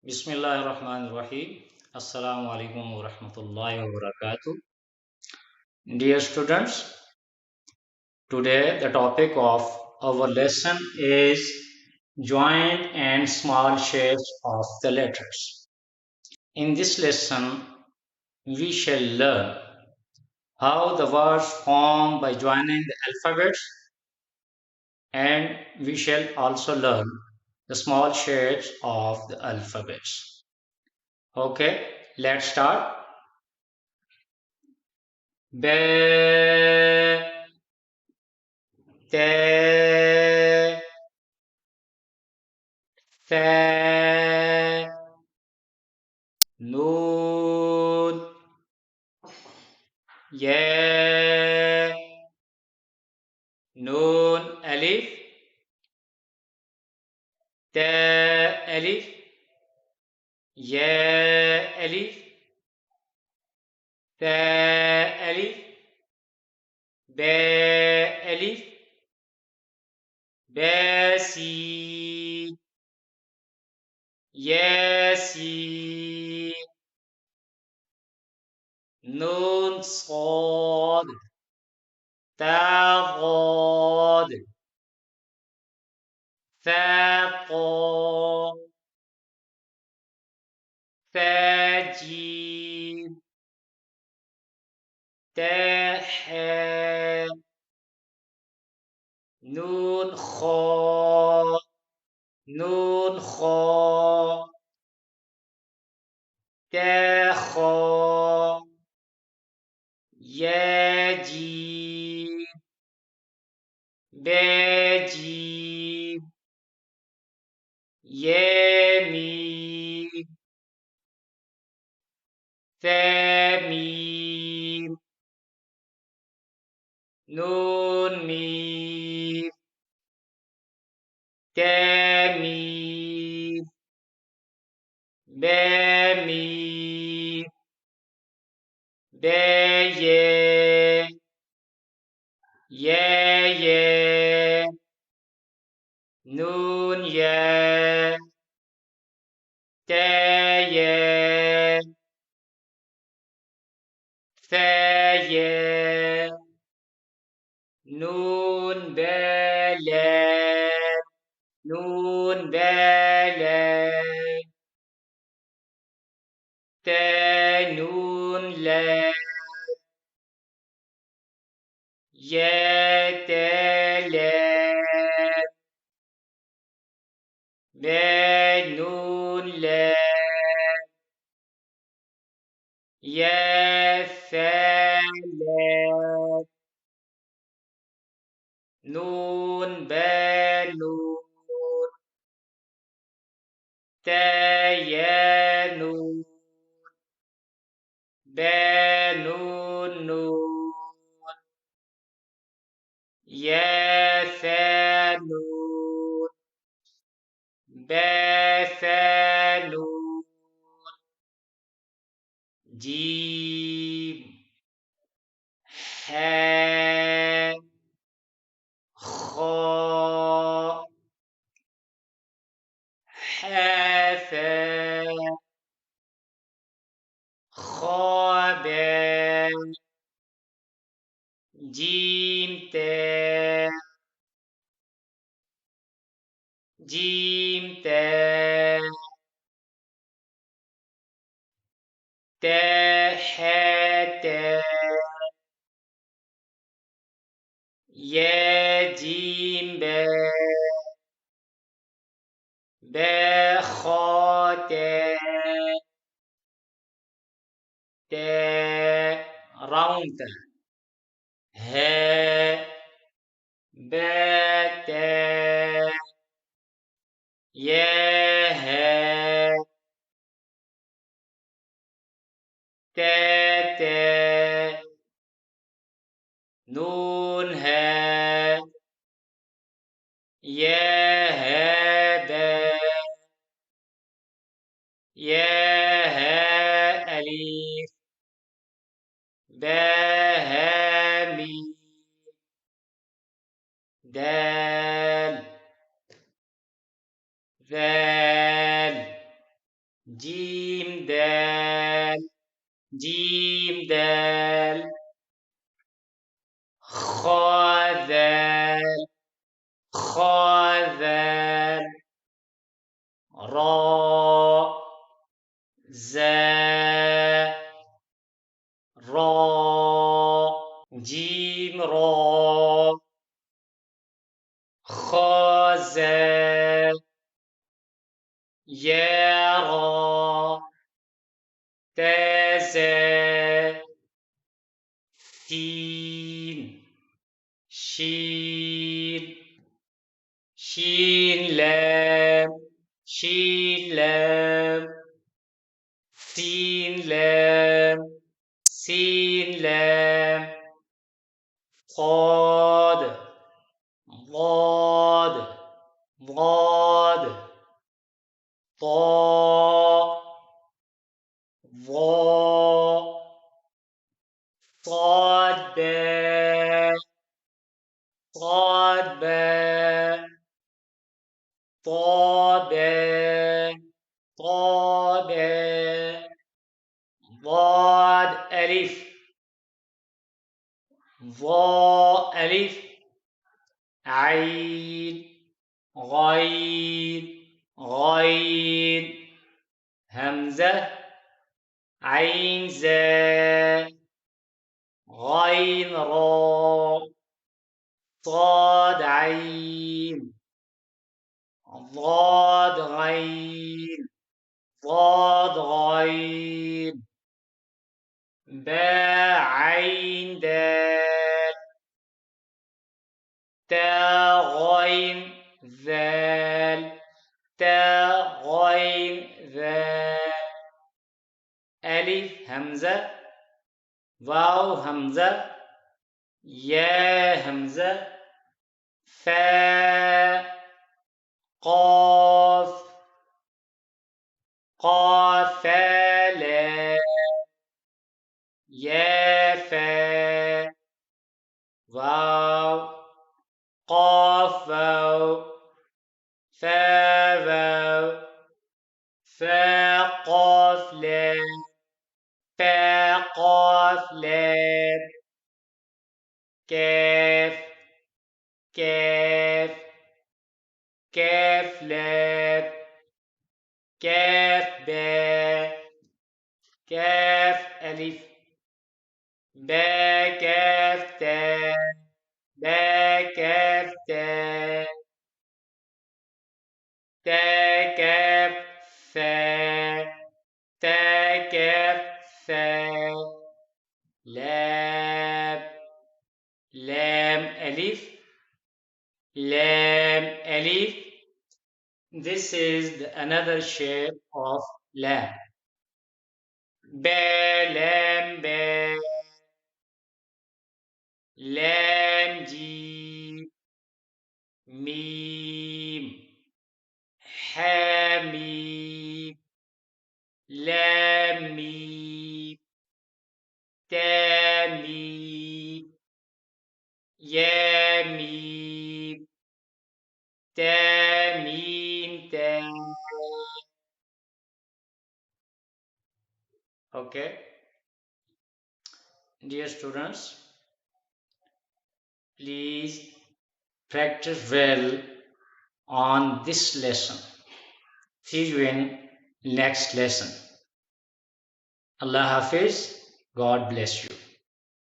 Bismillahirrahmanirrahim. Assalamu alaikum wa rahmatullahi wa barakatuh. Dear students, today the topic of our lesson is joint and small shapes of the letters. In this lesson, we shall learn how the words form by joining the alphabets, and we shall also learn the small shapes of the alphabets. Okay, let's start. Be, te, fe, nun, ye, nun alif, te alif, ye alif, fe alif, be alif, be si, ye si, nun صاد تا ضاد ثا قاف ثا جيم تا حاء نون خا نون خا تا خا يا جيم با جيم يا ميم ثا ميم نون ميم تا ميم با ميم با يا يا نون يا تا يا ثا يا نون بلا نون بلا تا نون لا يا تا لا با نون لا يا ثا لا نون با نون تا يا نون با نون نون يا ثا نون با ثا نون جيم حاء خاء حاء خاء با جيم تا جيم تا تا حاء تا يا جيم با با خا تا تا راوند ها با تا يا ها تا تا نون ها يا ها با يا ها أليف با ها ميم دال ذال Jim dal, Jim dal, Kha dal, Kha dal, Ra, Za, Ra, Jim Ra, Kha Za, Ya Ra, Ta Za, Sin, Shin, Shin Lam, Shin Lam, Sin Lam, Sin Lam, Qad, Qad, Qad, Ta, Wa, Qad Ba, Qad Ba, Ta Ba, Ta Ba, ضاد ألف ظا ألف عين غين غين همزة عين زا غين را صاد عين ضاد غين ضاد غين با عين دال تا غين ذال تا غين ذال ألف همزة واو همزة يا همزة فا قاف قاف لا يا فا واو قاف واو فا واو فا قاف لا فا قاف لام كاف كاف كاف لام كاف با كاف ألف با كاف تا با كاف تا تا كاف ثا تا كاف ثا لام لام ألف لام ألف. This is another shape of lam. Ba lam ba lam jim mim ha mim lam mim ta mim ya mim ta mim ta. Okay, dear students, please practice well on this lesson. See you in next lesson. Allah Hafiz. God bless you.